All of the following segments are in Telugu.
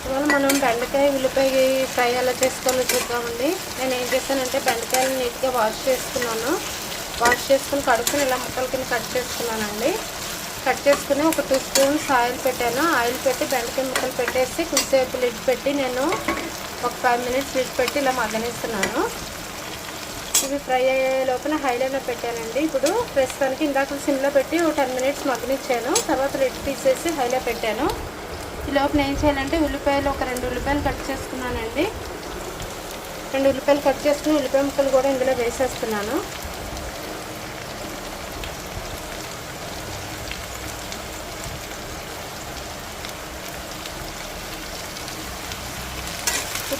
ఇవాళ మనం బెండకాయ ఉల్లిపాయ ఫ్రై ఎలా చేసుకోవాలో చూద్దామండి. నేను ఏం చేశానంటే బెండకాయలు నీట్గా వాష్ చేసుకున్నాను. వాష్ చేసుకుని కడుక్కుని ఇలా ముక్కల కింద కట్ చేసుకున్నానండి. కట్ చేసుకుని ఒక 2 స్పూన్స్ ఆయిల్ పెట్టాను. ఆయిల్ పెట్టి బెండకాయ ముక్కలు పెట్టేసి కొంచెంసేపు లిడ్ పెట్టి నేను ఒక 5 మినిట్స్ లిడ్ పెట్టి ఇలా మగ్గనిస్తున్నాను. ఇవి ఫ్రై అయ్యే లోపల హైలో పెట్టానండి. ఇప్పుడు ప్రస్తుతానికి ఇందాక సిమ్లో పెట్టి ఒక 10 మినిట్స్ మగ్గనిచ్చాను. తర్వాత లిడ్ తీసేసి హైలో పెట్టాను. ఈ లోపల ఏం చేయాలంటే ఉల్లిపాయలు ఒక 2 ఉల్లిపాయలు కట్ చేసుకున్నానండి. 2 ఉల్లిపాయలు కట్ చేసుకుని ఉల్లిపాయ ముక్కలు కూడా ఇందులో వేసేస్తున్నాను.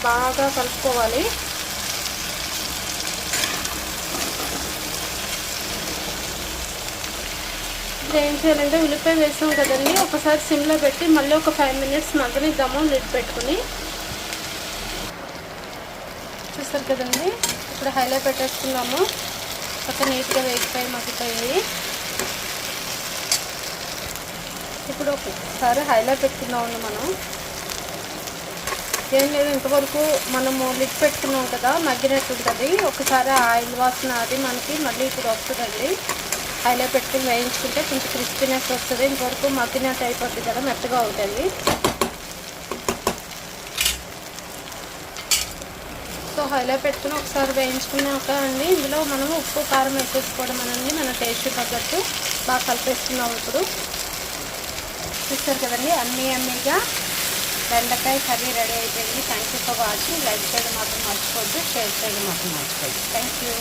బాగా కలుపుకోవాలి. ఇప్పుడు ఏం చేయాలంటే ఉల్లిపాయ వేసాం కదండి, ఒకసారి సిమ్లో పెట్టి మళ్ళీ ఒక 5 మినిట్స్ మగ్గనిద్దాము లిడ్ పెట్టుకుని. చూస్తారు కదండి, ఇప్పుడు హైలో పెట్టేసుకున్నాము. ఒక నీట్గా వేగిపోయి మగ్గిపోయాయి. ఇప్పుడు ఒకసారి హైలో పెట్టుకుందామండి. మనం ఏం లేదు, ఇంతవరకు మనము లిడ్ పెట్టుకున్నాం కదా, మగ్గినట్టు ఉంటుంది. ఒకసారి ఆయిల్ వాసన అది మనకి మళ్ళీ ఇప్పుడు వస్తుందండి. హైలో పెట్టుకుని వేయించుకుంటే కొంచెం క్రిస్పీనెస్ వస్తుంది. ఇంతవరకు మగ్గినట్టు అయిపోతుంది కదా, మెత్తగా అవుతుంది. సో హైలో పెట్టుకుని ఒకసారి వేయించుకున్నాక అండి ఇందులో మనం ఉప్పు కారం వేసేసుకోవడం అనండి. మన టేస్ట్ తగ్గట్టు బాగా కలిపేస్తున్నాం. ఇప్పుడు చూస్తారు కదండి, అన్నీగా బెండకాయ కర్రీ రెడీ అయిపోయింది. Thank you for watching. Like చేయడం మాత్రం మర్చిపోద్దు, షేర్ చేయడం మాత్రం మర్చిపోద్దు. Thank you.